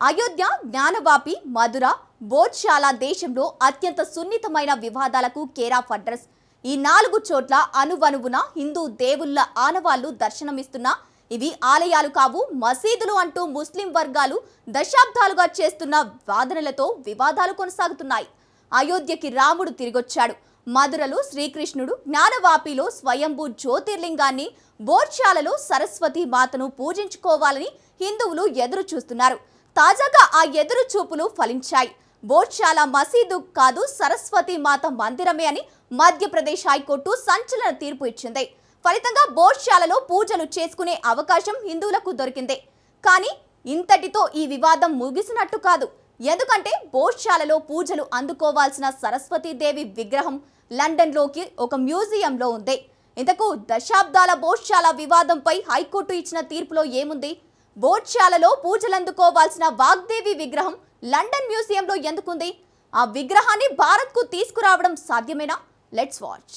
అయోధ్య, జ్ఞానవాపి, మధుర, బోధ్శాల దేశంలో అత్యంత సున్నితమైన వివాదాలకు కేర్ ఆఫ్ అడ్రస్. ఈ 4 చోట్ల అనువనువున హిందూ దేవుళ్ళ ఆనవాళ్లు దర్శనమిస్తున్నా ఇవి ఆలయాలు కావు, మసీదులు అంటూ ముస్లిం వర్గాలు దశాబ్దాలుగా చేస్తున్న వాదనలతో వివాదాలు కొనసాగుతున్నాయి. అయోధ్యకి రాముడు తిరిగొచ్చాడు, మధురలో శ్రీకృష్ణుడు, జ్ఞానవాపిలో స్వయంభూ జ్యోతిర్లింగాన్ని, బోధ్శాలలో సరస్వతి మాతను పూజించుకోవాలని హిందువులు ఎదురు చూస్తున్నారు. తాజాగా ఆ ఎదురు చూపులు ఫలించాయి. బోధ్శాల మసీదు కాదు, సరస్వతి మాత మందిరమే అని మధ్యప్రదేశ్ హైకోర్టు సంచలన తీర్పు ఇచ్చింది. ఫలితంగా బోధ్శాలలో పూజలు చేసుకునే అవకాశం హిందువులకు దొరికింది. కానీ ఇంతటితో ఈ వివాదం ముగిసినట్టు కాదు. ఎందుకంటే బోధ్శాలలో పూజలు అందుకోవాల్సిన సరస్వతీదేవి విగ్రహం లండన్లోకి ఒక మ్యూజియంలో ఉంది. ఇంతకు దశాబ్దాల బోధ్శాల వివాదంపై హైకోర్టు ఇచ్చిన తీర్పులో ఏముంది? బోధ్శాలలో పూజలందుకోవాల్సిన వాగ్దేవి విగ్రహం లండన్ మ్యూజియంలో ఎందుకుంది? ఆ విగ్రహాన్ని భారత్కు తీసుకురావడం సాధ్యమేనా? Let's watch.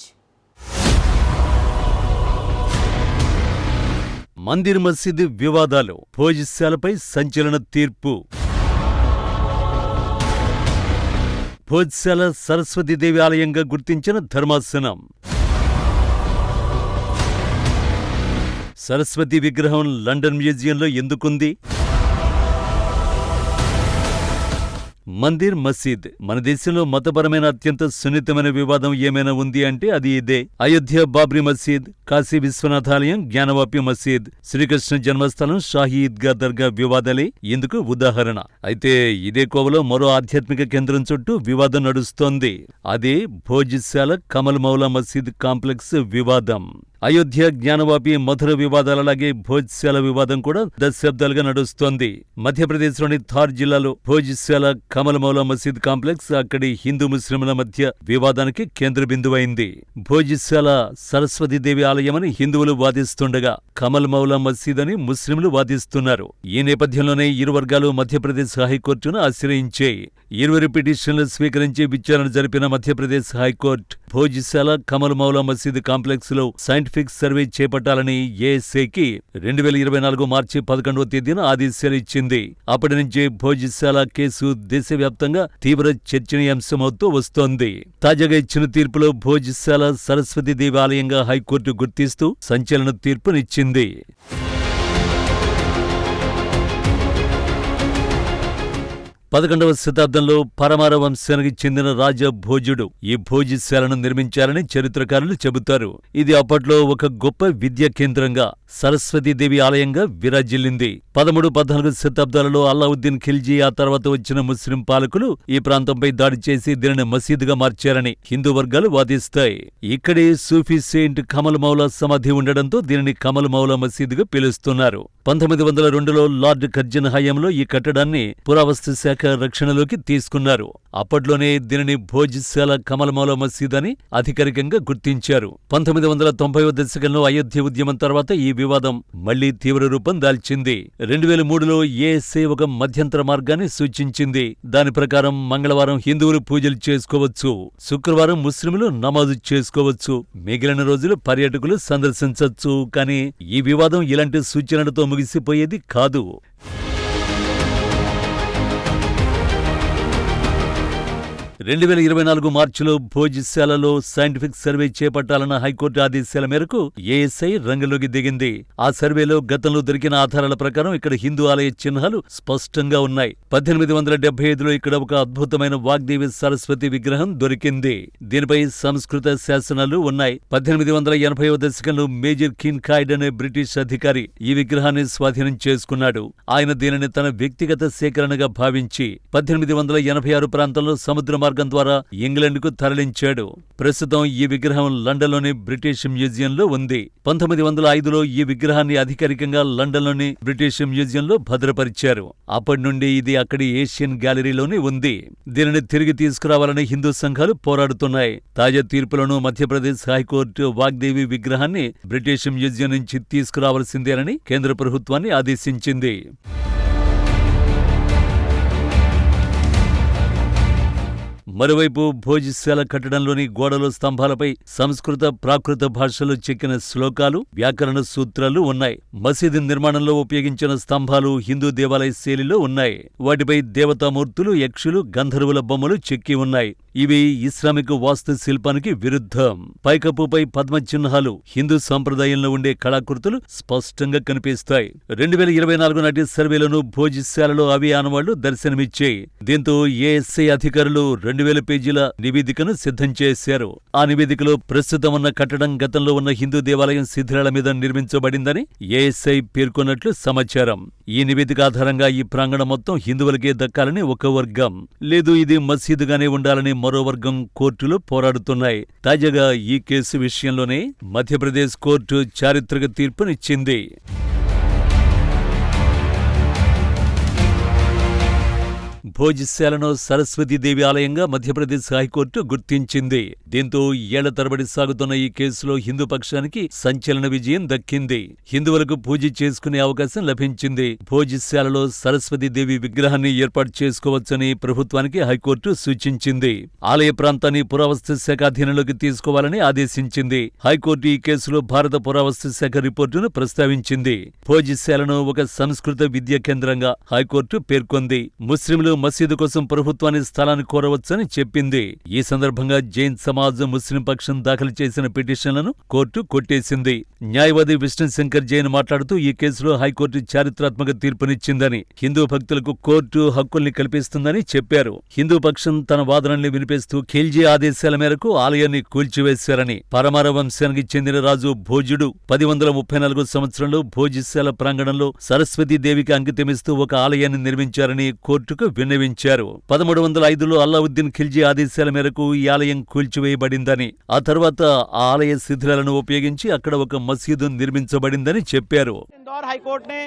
మందిర్ మసీదు వివాదాలు, భోజ్శాలపై సంచలన తీర్పు. భోజ్శాల సరస్వతీదేవి ఆలయంగా గుర్తించిన ధర్మాసనం. సరస్వతి విగ్రహం లండన్ మ్యూజియంలో ఎందుకుంది? మందిర్ మసీద్. మన దేశంలో మతపరమైన అత్యంత సున్నితమైన వివాదం ఏమైనా ఉంది అంటే అది ఇదే. అయోధ్య బాబ్రీ మసీద్, కాశీ విశ్వనాథ ఆలయం, జ్ఞానవాపి మసీద్, శ్రీకృష్ణ జన్మస్థలం, షాహీ ఈద్గా దర్గా వివాదాలే ఇందుకు ఉదాహరణ. అయితే ఇదే కోవలో మరో ఆధ్యాత్మిక కేంద్రం చుట్టూ వివాదం నడుస్తోంది. అదే భోజ్శాల కమల్ మౌలా మసీద్ కాంప్లెక్స్ వివాదం. అయోధ్య, జ్ఞానవాపి, మధుర వివాదాలలాగే భోజ్శాల వివాదం కూడా దశాబ్దాలుగా నడుస్తోంది. మధ్యప్రదేశ్లోని థార్ జిల్లాలో భోజ్శాల కమల్ మౌలా మసీద్ కాంప్లెక్స్ అక్కడి హిందూ ముస్లింల మధ్య వివాదానికి కేంద్ర బిందువైంది. భోజ్శాల సరస్వతీదేవి ఆలయమని హిందువులు వాదిస్తుండగా కమల్ మౌలా మసీద్ అని ముస్లింలు వాదిస్తున్నారు. ఈ నేపథ్యంలోనే ఇరు వర్గాలు మధ్యప్రదేశ్ హైకోర్టును ఆశ్రయించాయి. ఇరువురి పిటిషన్లు స్వీకరించి విచారణ జరిపిన మధ్యప్రదేశ్ హైకోర్టు భోజ్శాల కమల్ మౌలా మసీద్ కాంప్లెక్స్ లో సైంటిఫిక్ సర్వే చేపట్టాలని ఏఎస్ఐకి 2024 మార్చి 11వ తేదీన ఆదేశాలు ఇచ్చింది. అప్పటి నుంచే భోజ్శాల కేసు దేశవ్యాప్తంగా తీవ్ర చర్చనీయాంశమవుతూ వస్తోంది. తాజాగా ఇచ్చిన తీర్పులో భోజ్శాల సరస్వతీదేవి ఆలయంగా హైకోర్టు గుర్తిస్తూ సంచలన తీర్పునిచ్చింది. 11వ శతాబ్దంలో పరమార వంశానికి చెందిన రాజా భోజుడు ఈ భోజ్శాలను నిర్మించారని చరిత్రకారులు చెబుతారు. ఇది అప్పట్లో ఒక గొప్ప విద్యా కేంద్రంగా, సరస్వతీదేవి ఆలయంగా విరాజిల్లింది. 13-14 శతాబ్దాలలో అల్లావుద్దీన్ ఖిల్జీ, ఆ తర్వాత వచ్చిన ముస్లిం పాలకులు ఈ ప్రాంతంపై దాడి చేసి దీనిని మసీదుగా మార్చారని హిందూ వర్గాలు వాదిస్తాయి. ఇక్కడే సూఫీ సెయింట్ కమల్ మౌలా సమాధి ఉండడంతో దీనిని కమల్ మౌలా మసీదుగా పిలుస్తున్నారు. 1902లో లార్డ్ కర్జన్ హయాంలో ఈ కట్టడాన్ని పురావస్తు శాఖ రక్షణలోకి తీసుకున్నారు. అప్పట్లోనే దీనిని భోజ్శాల కమల్ మౌలా మసీద్ అని అధికారికంగా గుర్తించారు. 1990వ దశకంలో అయోధ్య ఉద్యమం తర్వాత ఈ వివాదం మళ్లీ తీవ్ర రూపం దాల్చింది. 2003లో ఏఎస్ఐ ఒక మధ్యంతర మార్గాన్ని సూచించింది. దాని ప్రకారం మంగళవారం హిందువులు పూజలు చేసుకోవచ్చు, శుక్రవారం ముస్లింలు నమాజు చేసుకోవచ్చు, మిగిలిన రోజులు పర్యాటకులు సందర్శించవచ్చు. కానీ ఈ వివాదం ఇలాంటి సూచనలతో ముగిసిపోయేది కాదు. 2024 మార్చిలో భోజ్శాలలో సైంటిఫిక్ సర్వే చేపట్టాలన్న హైకోర్టు ఆదేశాల మేరకు ఏఎస్ఐ రంగంలోకి దిగింది. ఆ సర్వేలో గతంలో దొరికిన ఆధారాల ప్రకారం ఇక్కడ హిందూ ఆలయ చిహ్నాలు స్పష్టంగా ఉన్నాయి. 1875లో ఇక్కడ ఒక అద్భుతమైన వాగ్దేవి సరస్వతి విగ్రహం దొరికింది. దీనిపై సంస్కృత శాసనాలు ఉన్నాయి. 1880వ దశకంలో మేజర్ కిన్కాయిడ్ అనే బ్రిటిష్ అధికారి ఈ విగ్రహాన్ని స్వాధీనం చేసుకున్నాడు. ఆయన దీనిని తన వ్యక్తిగత సేకరణగా భావించి 1886 ప్రాంతంలో సముద్ర మార్గం ద్వారా ఇంగ్లండ్కు తరలించాడు. ప్రస్తుతం ఈ విగ్రహం లండన్లోని బ్రిటిష్ మ్యూజియంలో ఉంది. 1905లో ఈ విగ్రహాన్ని అధికారికంగా లండన్లోని బ్రిటిష్ మ్యూజియంలో భద్రపరిచారు. అప్పటి నుండి ఇది అక్కడి ఏషియన్ గ్యాలరీలోనే ఉంది. దీనిని తిరిగి తీసుకురావాలని హిందూ సంఘాలు పోరాడుతున్నాయి. తాజా తీర్పులను మధ్యప్రదేశ్ హైకోర్టు వాగ్దేవి విగ్రహాన్ని బ్రిటిష్ మ్యూజియం నుంచి తీసుకురావాల్సిందేనని కేంద్ర ప్రభుత్వాన్ని ఆదేశించింది. మరోవైపు భోజశాల కట్టడంలోని గోడలు స్తంభాలపై సంస్కృత ప్రాకృత భాషలో చెక్కిన శ్లోకాలు వ్యాకరణ సూత్రాలు ఉన్నాయి. మసీదు నిర్మాణంలో ఉపయోగించిన స్తంభాలు హిందూ దేవాలయ శైలిలో ఉన్నాయి. వాటిపై దేవతామూర్తులు, యక్షులు, గంధర్వుల బొమ్మలు చెక్కి ఉన్నాయి. ఇవి ఇస్లామిక్ వాస్తు శిల్పానికి విరుద్ధం. పైకప్పుపై పద్మ చిహ్నాలు, హిందూ సంప్రదాయంలో ఉండే కళాకృతులు స్పష్టంగా కనిపిస్తాయి. 2024 నాటి సర్వేలోనూ భోజశాలలో అవి ఆనవాళ్లు దర్శనమిచ్చాయి. దీంతో ఏఎస్ఐ అధికారులు 2000 పేజీల నివేదికను సిద్ధం చేశారు. ఆ నివేదికలో ప్రస్తుతం ఉన్న కట్టడం గతంలో ఉన్న హిందూ దేవాలయం శిథిలాల మీద నిర్మించబడిందని ఏఎస్ఐ పేర్కొన్నట్లు సమాచారం. ఈ నివేదిక ఆధారంగా ఈ ప్రాంగణం మొత్తం హిందువులకే దక్కాలని ఒక వర్గం, లేదు ఇది మసీదుగానే ఉండాలని మరో వర్గం కోర్టులో పోరాడుతున్నాయి. తాజాగా ఈ కేసు విషయంలోనే మధ్యప్రదేశ్ కోర్టు చారిత్రక తీర్పునిచ్చింది. భోజశాలను సరస్వతీదేవి ఆలయంగా మధ్యప్రదేశ్ హైకోర్టు గుర్తించింది. దీంతో ఏళ్ల తరబడి సాగుతున్న ఈ కేసులో హిందూ పక్షానికి సంచలన విజయం దక్కింది. హిందువులకు పూజ చేసుకునే అవకాశం లభించింది. భోజశాలలో సరస్వతీదేవి విగ్రహాన్ని ఏర్పాటు చేసుకోవచ్చని ప్రభుత్వానికి హైకోర్టు సూచించింది. ఆలయ ప్రాంతాన్ని పురావస్తు శాఖ అధీనంలోకి తీసుకోవాలని ఆదేశించింది. హైకోర్టు ఈ కేసులో భారత పురావస్తు శాఖ రిపోర్టును ప్రస్తావించింది. భోజశాలను ఒక సంస్కృత విద్యా కేంద్రంగా హైకోర్టు పేర్కొంది. ముస్లింలు మసీదు కోసం ప్రభుత్వాన్ని స్థలాన్ని కోరవచ్చని చెప్పింది. ఈ సందర్భంగా జైన్ సమాజ్, ముస్లిం పక్షం దాఖలు చేసిన పిటిషన్లను కోర్టు కొట్టేసింది. న్యాయవాది విష్ణుశంకర్ జైన్ మాట్లాడుతూ ఈ కేసులో హైకోర్టు చారిత్రాత్మక తీర్పునిచ్చిందని, హిందూ భక్తులకు కోర్టు హక్కుల్ని కల్పిస్తుందని చెప్పారు. హిందూ పక్షం తన వాదనల్ని వినిపిస్తూ ఖిల్జీ ఆదేశాల మేరకు ఆలయాన్ని కూల్చివేశారని, పరమార వంశానికి చెందిన రాజు భోజుడు 1034 సంవత్సరంలో భోజశాల ప్రాంగణంలో సరస్వతీదేవికి అంకితమిస్తూ ఒక ఆలయాన్ని నిర్మించారని కోర్టుకు విన్నవించారు. 1305లో అల్లావుద్దీన్ ఖిల్జీ ఆదేశాల మేరకు ఈ ఆలయం కూల్చివేయబడిందని, ఆ తర్వాత ఆ ఆలయ శిథిలాలను ఉపయోగించి అక్కడ ఒక మసీదు నిర్మించబడిందని చెప్పారు. इंदौर हाईकोर्ट ने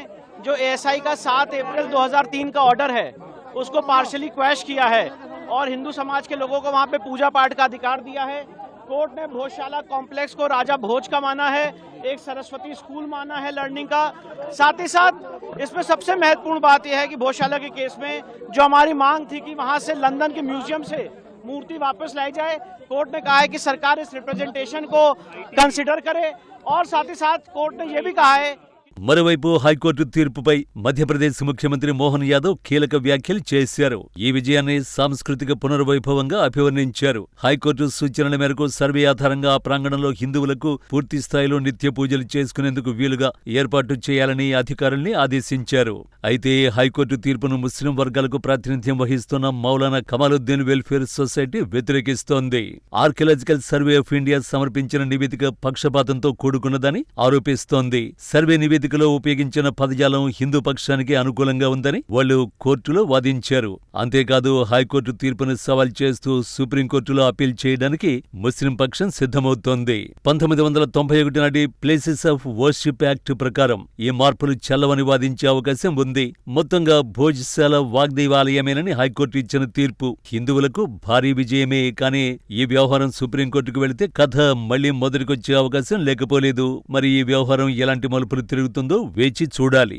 जो एएसआई का 7 अप्रैल 2003 का ऑर्डर है उसको पार्शली क्वैश किया है और हिंदू समाज के लोगों को वहां पे पूजा पाठ का अधिकार दिया है। कोर्ट ने भोजशाला कॉम्प्लेक्स को राजा भोज का माना है, एक सरस्वती स्कूल माना है लर्निंग का। साथ ही साथ इसमें सबसे महत्वपूर्ण बात यह है कि भोजशाला के केस में जो हमारी मांग थी कि वहां से लंदन के म्यूजियम से मूर्ति वापस लाई जाए, कोर्ट ने कहा है कि सरकार इस रिप्रेजेंटेशन को कंसिडर करे और साथ ही साथ कोर्ट ने यह भी कहा है। మరోవైపు హైకోర్టు తీర్పుపై మధ్యప్రదేశ్ ముఖ్యమంత్రి మోహన్ యాదవ్ కీలక వ్యాఖ్యలు చేశారు. ఈ విజయాన్ని సాంస్కృతిక పునర్వైభవంగా అభివర్ణించారు. హైకోర్టు సూచనల మేరకు సర్వే ఆధారంగా ఆ ప్రాంగణంలో హిందువులకు పూర్తి స్థాయిలో నిత్య పూజలు చేసుకునేందుకు వీలుగా ఏర్పాటు చేయాలని అధికారుల్ని ఆదేశించారు. అయితే హైకోర్టు తీర్పును ముస్లిం వర్గాలకు ప్రాతినిధ్యం వహిస్తున్న మౌలానా కమాలుద్దీన్ వెల్ఫేర్ సొసైటీ వ్యతిరేకిస్తోంది. ఆర్కియలాజికల్ సర్వే ఆఫ్ ఇండియా సమర్పించిన నివేదిక పక్షపాతంతో కూడుకున్నదని ఆరోపిస్తోంది. సర్వే నివేదికలో ఉపయోగించిన పదజాలం హిందూ పక్షానికి అనుకూలంగా ఉందని వాళ్లు కోర్టులో వాదించారు. అంతేకాదు హైకోర్టు తీర్పును సవాల్ చేస్తూ సుప్రీంకోర్టులో అప్పీల్ చేయడానికి ముస్లిం పక్షం సిద్ధమవుతోంది. 1991 నాటి ప్లేసెస్ ఆఫ్ వర్షిప్ యాక్ట్ ప్రకారం ఈ మార్పులు చెల్లవని వాదించే అవకాశం ఉంది. మొత్తంగా భోజశాల వాగ్దేవాలయమేనని హైకోర్టు ఇచ్చిన తీర్పు హిందువులకు భారీ విజయమే. కానీ ఈ వ్యవహారం సుప్రీంకోర్టుకు వెళితే కథ మళ్లీ మొదటికొచ్చే అవకాశం లేకపోలేదు. మరి ఈ వ్యవహారం ఎలాంటి మలుపులు తిరుగుతుందో వేచి చూడాలి.